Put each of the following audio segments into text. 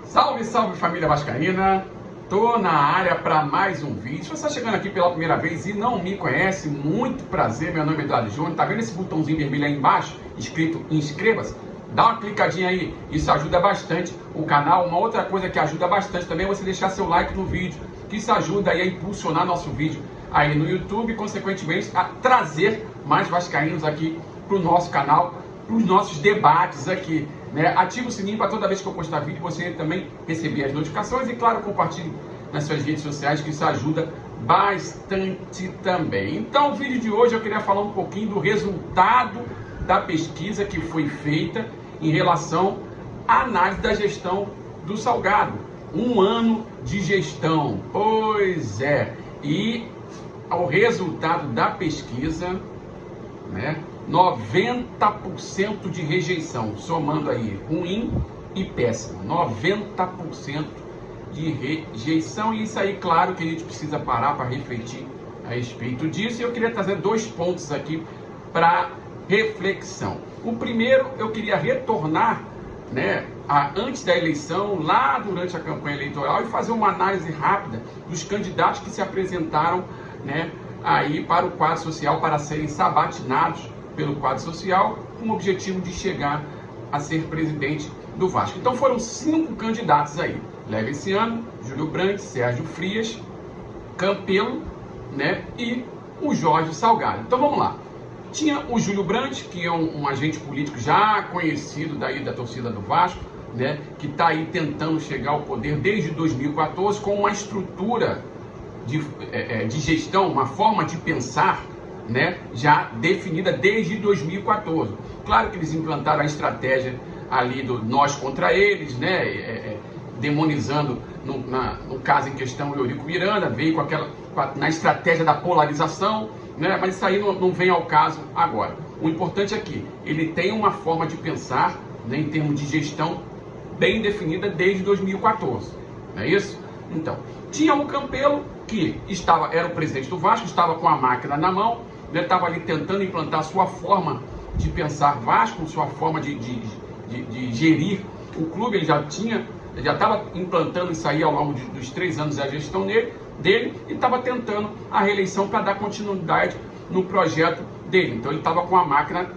Salve, salve família vascaína! Tô na área para mais um vídeo. Se você está chegando aqui pela primeira vez e não me conhece, muito prazer, meu nome é Eduardo Júnior. Tá vendo esse botãozinho vermelho aí embaixo, escrito inscreva-se? Dá uma clicadinha aí, isso ajuda bastante o canal. Uma outra coisa que ajuda bastante também é você deixar seu like no vídeo, que isso ajuda aí a impulsionar nosso vídeo aí no YouTube e, consequentemente, a trazer mais vascaínos aqui para o nosso canal, para os nossos debates aqui, né? Ativa o sininho para toda vez que eu postar vídeo você também receber as notificações e, claro, compartilhe nas suas redes sociais, que isso ajuda bastante também. Então, o vídeo de hoje eu queria falar um pouquinho do resultado da pesquisa que foi feita em relação à análise da gestão do Salgado. Um ano de gestão, pois é, e o resultado da pesquisa, né? 90% de rejeição, somando aí ruim e péssimo, 90% de rejeição. E isso aí, claro que a gente precisa parar para refletir a respeito disso. E eu queria trazer dois pontos aqui para reflexão. O primeiro, eu queria retornar, né, antes da eleição, lá durante a campanha eleitoral, e fazer uma análise rápida dos candidatos que se apresentaram, né, aí para o quadro social, para serem sabatinados pelo quadro social, com o objetivo de chegar a ser presidente do Vasco. Então foram 5 candidatos aí: Levenciano, Júlio Brandt, Sérgio Frias, Campelo, né, e o Jorge Salgado. Então vamos lá. Tinha o Júlio Brandt, que é um agente político já conhecido daí da torcida do Vasco, né, que está aí tentando chegar ao poder desde 2014 com uma estrutura de gestão, uma forma de pensar, né, já definida desde 2014. Claro que eles implantaram a estratégia ali do nós contra eles, né, demonizando, no caso em questão, o Eurico Miranda, veio na estratégia da polarização, né, mas isso aí não vem ao caso agora. O importante é que ele tem uma forma de pensar, né, em termos de gestão bem definida desde 2014, não é isso? Então, tinha o Campelo, que era o presidente do Vasco, estava com a máquina na mão, né, estava ali tentando implantar sua forma de pensar Vasco, sua forma de gerir o clube. Ele já estava implantando isso aí ao longo dos 3 anos da gestão dele e estava tentando a reeleição para dar continuidade no projeto dele. Então ele estava com a máquina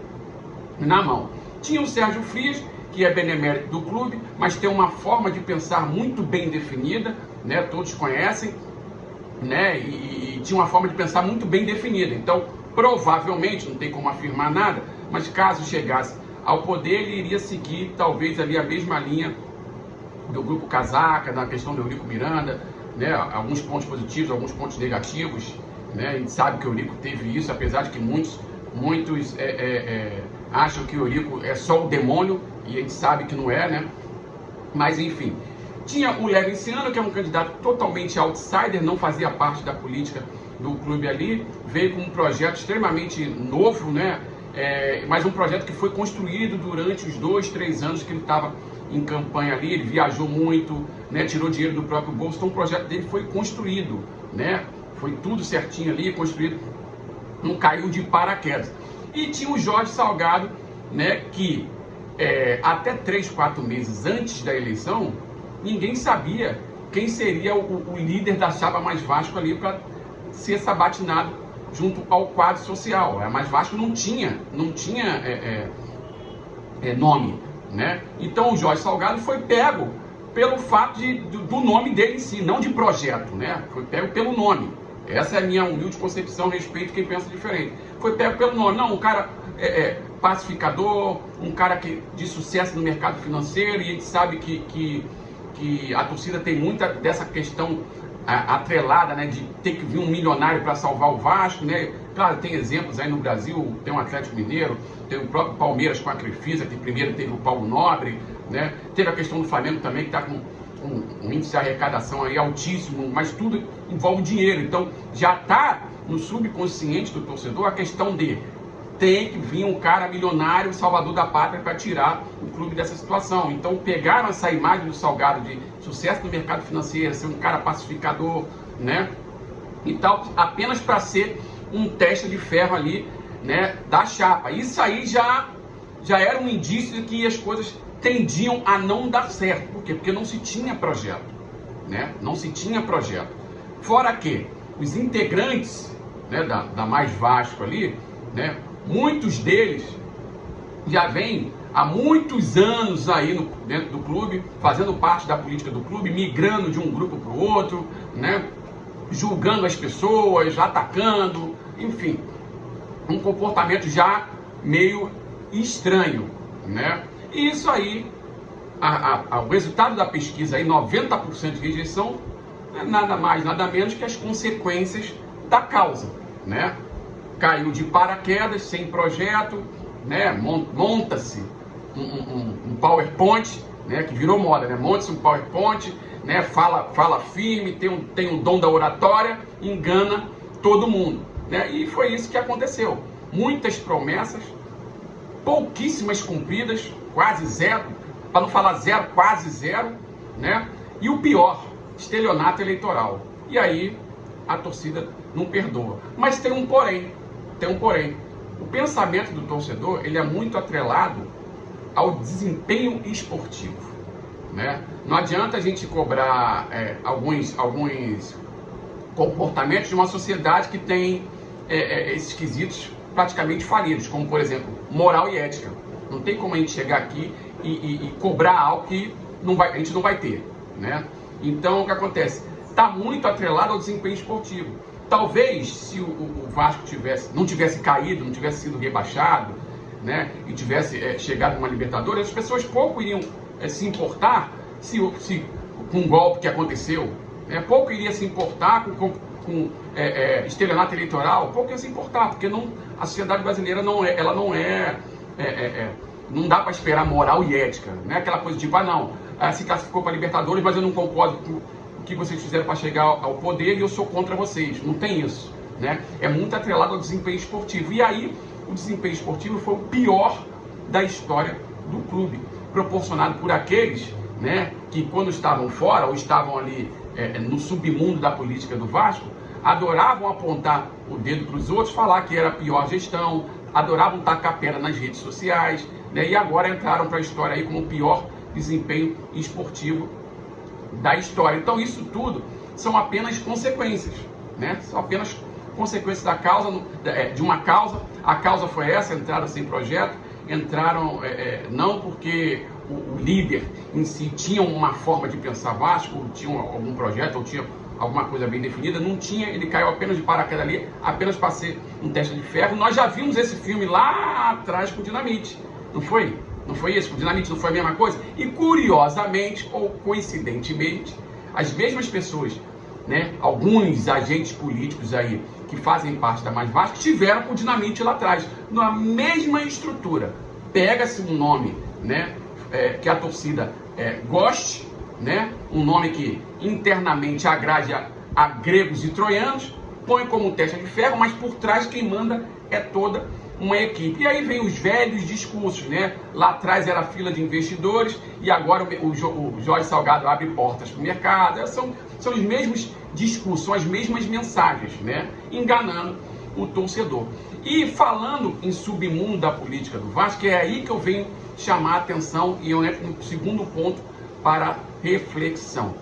na mão. Tinha o Sérgio Frias, que é benemérito do clube, mas tem uma forma de pensar muito bem definida, né? Todos conhecem, né? E tinha uma forma de pensar muito bem definida. Então, provavelmente, não tem como afirmar nada, mas caso chegasse ao poder, ele iria seguir talvez ali a mesma linha do Grupo Casaca, na questão do Eurico Miranda, né? Alguns pontos positivos, alguns pontos negativos, né? A gente sabe que o Eurico teve isso, apesar de que muitos acham que o Eurico é só o demônio, e a gente sabe que não é, né? Mas enfim, tinha o Levenciano, que é um candidato totalmente outsider, não fazia parte da política do clube ali, veio com um projeto extremamente novo, né? Mas um projeto que foi construído durante os 2, 3 anos que ele estava em campanha ali. Ele viajou muito, né? Tirou dinheiro do próprio bolso, então o projeto dele foi construído, né? Foi tudo certinho ali, construído, não caiu de paraquedas. E tinha o Jorge Salgado, né, que até 3, 4 meses antes da eleição, ninguém sabia quem seria o líder da chapa Mais Vasco ali para ser sabatinado junto ao quadro social. A Mais Vasco não tinha nome, né? Então o Jorge Salgado foi pego pelo fato do nome dele em si, não de projeto, né? Foi pego pelo nome. Essa é a minha humilde concepção a respeito de quem pensa diferente. Foi pego pelo nome. Não, um cara pacificador, um cara de sucesso no mercado financeiro, e a gente sabe que a torcida tem muita dessa questão atrelada, né, de ter que vir um milionário para salvar o Vasco, né? Claro, tem exemplos aí no Brasil, tem o Atlético Mineiro, tem o próprio Palmeiras com a Crefisa, que primeiro teve o Paulo Nobre, né? Teve a questão do Flamengo também, que está com um índice de arrecadação aí altíssimo, mas tudo envolve dinheiro. Então já está no subconsciente do torcedor a questão de tem que vir um cara milionário, salvador da pátria, para tirar o clube dessa situação. Então pegaram essa imagem do Salgado de sucesso no mercado financeiro, ser um cara pacificador, né, e tal, apenas para ser um teste de ferro ali, né, da chapa. Isso aí já era um indício de que as coisas tendiam a não dar certo. Por quê? Porque não se tinha projeto, né? Não se tinha projeto. Fora que os integrantes, né, da Mais Vasco ali, né, muitos deles já vêm há muitos anos aí dentro do clube, fazendo parte da política do clube, migrando de um grupo para o outro, né, julgando as pessoas, atacando, enfim, um comportamento já meio estranho, né? E isso aí, o resultado da pesquisa aí, 90% de rejeição, não é nada mais, nada menos que as consequências da causa, né? Caiu de paraquedas, sem projeto, né? Monta-se um PowerPoint, né? Que virou moda, né? Monta-se um PowerPoint, né? Fala firme, tem o dom da oratória, engana todo mundo, né? E foi isso que aconteceu. Muitas promessas, pouquíssimas cumpridas, quase zero, para não falar zero, quase zero, né? E o pior, estelionato eleitoral. E aí a torcida não perdoa. Mas tem um porém. O pensamento do torcedor, ele é muito atrelado ao desempenho esportivo, né? Não adianta a gente cobrar alguns comportamentos de uma sociedade que tem esses quesitos praticamente falidos, como por exemplo, moral e ética. Não tem como a gente chegar aqui e cobrar algo que a gente não vai ter, né? Então o que acontece? Está muito atrelado ao desempenho esportivo. Talvez se o Vasco não tivesse caído, não tivesse sido rebaixado, né, e tivesse chegado uma Libertadores, as pessoas pouco iriam se importar com o golpe que aconteceu, né? Pouco iria se importar com estelionato eleitoral, pouco ia se importar, porque a sociedade brasileira não dá para esperar moral e ética, né? Aquela coisa tipo, se classificou para Libertadores, mas eu não concordo com o que vocês fizeram para chegar ao poder e eu sou contra vocês. Não tem isso, né? É muito atrelado ao desempenho esportivo. E aí, o desempenho esportivo foi o pior da história do clube, proporcionado por aqueles, né, que quando estavam fora ou estavam ali no submundo da política do Vasco, adoravam apontar o dedo para os outros, falar que era a pior gestão, adoravam tacar pedra nas redes sociais, né, e agora entraram para a história aí como o pior desempenho esportivo da história. Então isso tudo são apenas consequências, né? São apenas consequências da causa, de uma causa. A causa foi essa: entraram sem projeto, entraram não porque o líder em si tinha uma forma de pensar Vasco, ou tinha algum projeto, ou tinha alguma coisa bem definida, não tinha, ele caiu apenas de paraquedas ali, apenas para ser um teste de ferro. Nós já vimos esse filme lá atrás com o Dinamite, não foi? Não foi isso? O Dinamite não foi a mesma coisa? E curiosamente, ou coincidentemente, as mesmas pessoas, né, alguns agentes políticos aí que fazem parte da Mais Vasco, tiveram com o Dinamite lá atrás, na mesma estrutura. Pega-se um nome, né, que a torcida goste, né, um nome que internamente agrade a gregos e troianos, põe como um teste de ferro, mas por trás quem manda é toda uma equipe. E aí vem os velhos discursos, né? Lá atrás era a fila de investidores e agora o Jorge Salgado abre portas para o mercado. São os mesmos discursos, são as mesmas mensagens, né? Enganando o torcedor. E falando em submundo da política do Vasco, é aí que eu venho chamar a atenção e eu entro no segundo ponto para reflexão.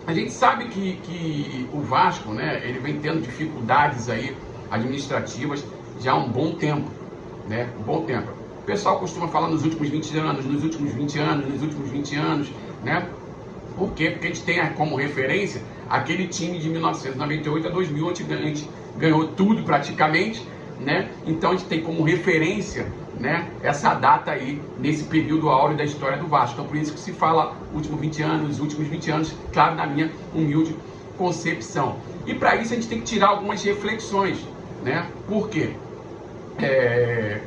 A gente sabe que o Vasco, né, ele vem tendo dificuldades aí administrativas já há um bom tempo, né? Um bom tempo. O pessoal costuma falar nos últimos 20 anos, nos últimos 20 anos, nos últimos 20 anos, né? Por quê? Porque a gente tem como referência aquele time de 1998 a 2000, onde a gente ganhou tudo praticamente, né? Então a gente tem como referência, né, essa data aí, nesse período áureo da história do Vasco. Então por isso que se fala últimos 20 anos, últimos 20 anos, claro, na minha humilde concepção. E para isso a gente tem que tirar algumas reflexões, né? Por quê?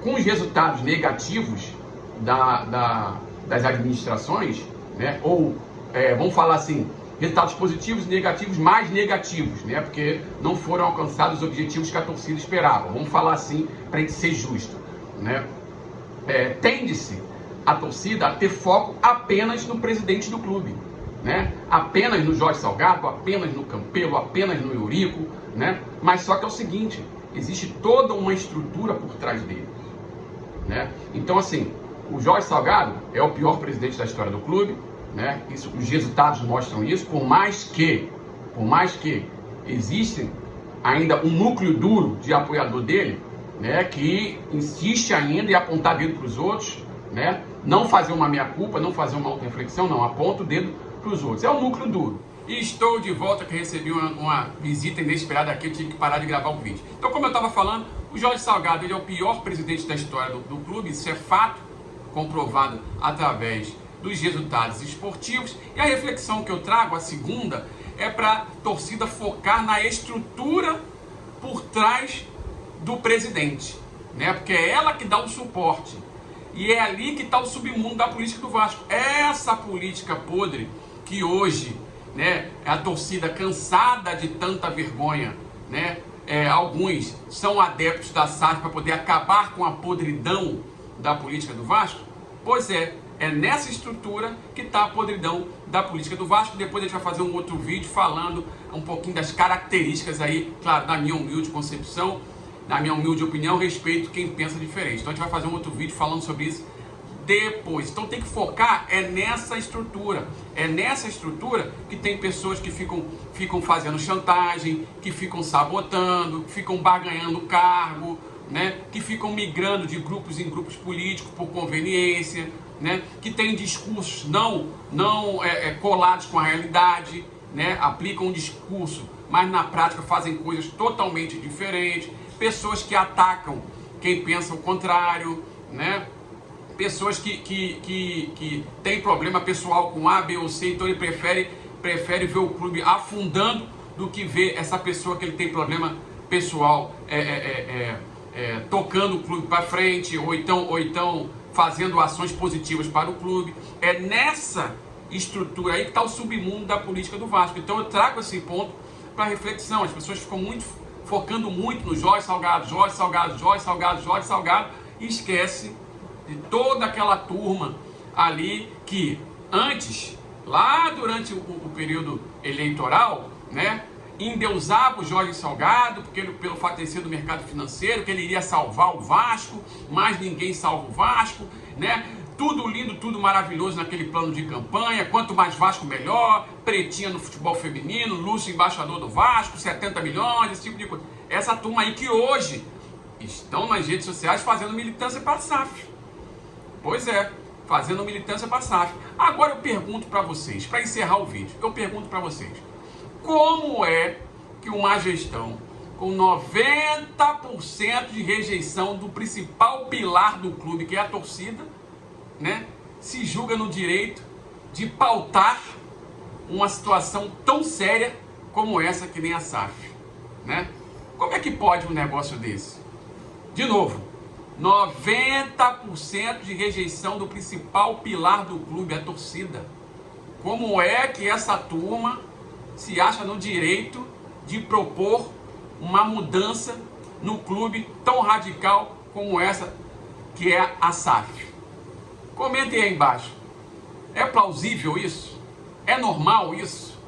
Com os resultados negativos das administrações, né, ou vamos falar assim, resultados positivos e negativos, mais negativos, né, porque não foram alcançados os objetivos que a torcida esperava, vamos falar assim para a gente ser justo, né? Tende-se a torcida a ter foco apenas no presidente do clube, né? Apenas no Jorge Salgado, apenas no Campelo, apenas no Eurico, né? Mas só que é o seguinte, existe toda uma estrutura por trás deles, né? Então assim, o Jorge Salgado é o pior presidente da história do clube, né? Os resultados mostram isso, por mais que existem ainda um núcleo duro de apoiador dele, né, que insiste ainda em apontar dedo para os outros, né, não fazer uma meia-culpa, não fazer uma auto-reflexão, não, aponta o dedo para os outros. É o núcleo duro. E estou de volta, que recebi uma visita inesperada aqui, eu tive que parar de gravar o vídeo. Então, como eu estava falando, o Jorge Salgado ele é o pior presidente da história do clube, isso é fato, comprovado através dos resultados esportivos. E a reflexão que eu trago, a segunda, é para a torcida focar na estrutura por trás do presidente, né? Porque é ela que dá o suporte e é ali que está o submundo da política do Vasco. Essa política podre que hoje, né, é a torcida cansada de tanta vergonha, né? Alguns são adeptos da SAF para poder acabar com a podridão da política do Vasco. Pois é nessa estrutura que está a podridão da política do Vasco. Depois a gente vai fazer um outro vídeo falando um pouquinho das características aí, claro, da minha humilde concepção, na minha humilde opinião, respeito quem pensa diferente. Então a gente vai fazer um outro vídeo falando sobre isso depois. Então tem que focar nessa estrutura. É nessa estrutura que tem pessoas que ficam fazendo chantagem, que ficam sabotando, que ficam barganhando cargo, né? Que ficam migrando de grupos em grupos políticos por conveniência, né? Que tem discursos não colados com a realidade, né? Aplicam um discurso, mas na prática fazem coisas totalmente diferentes. Pessoas que atacam quem pensa o contrário, né? Pessoas que têm problema pessoal com A, B ou C, então ele prefere ver o clube afundando do que ver essa pessoa que ele tem problema pessoal tocando o clube para frente, ou então fazendo ações positivas para o clube. É nessa estrutura aí que está o submundo da política do Vasco. Então eu trago esse ponto para reflexão. As pessoas ficam focando muito no Jorge Salgado, e esquece de toda aquela turma ali que antes, lá durante o período eleitoral, né, endeusava o Jorge Salgado, porque pelo fato de ser do mercado financeiro, que ele iria salvar o Vasco, mas ninguém salva o Vasco, né? Tudo lindo, tudo maravilhoso naquele plano de campanha, quanto mais Vasco melhor, Pretinha no futebol feminino, Lúcio embaixador do Vasco, 70 milhões, esse tipo de coisa. Essa turma aí que hoje estão nas redes sociais fazendo militância para a SAF. Pois é, fazendo militância para a SAF. Agora eu pergunto para vocês, para encerrar o vídeo, eu pergunto para vocês, como é que uma gestão com 90% de rejeição do principal pilar do clube, que é a torcida, né, se julga no direito de pautar uma situação tão séria como essa que nem a SAF, né? Como é que pode um negócio desse? De novo, 90% de rejeição do principal pilar do clube, a torcida. Como é que essa turma se acha no direito de propor uma mudança no clube tão radical como essa que é a SAF? Comentem aí embaixo. É plausível isso? É normal isso?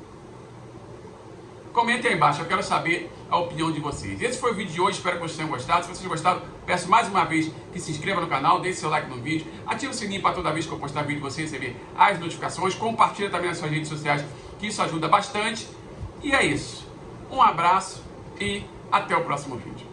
Comentem aí embaixo, eu quero saber a opinião de vocês. Esse foi o vídeo de hoje, espero que vocês tenham gostado. Se vocês gostaram, peço mais uma vez que se inscreva no canal, deixe seu like no vídeo, ative o sininho para toda vez que eu postar vídeo você receber as notificações, compartilhe também nas suas redes sociais, que isso ajuda bastante. E é isso. Um abraço e até o próximo vídeo.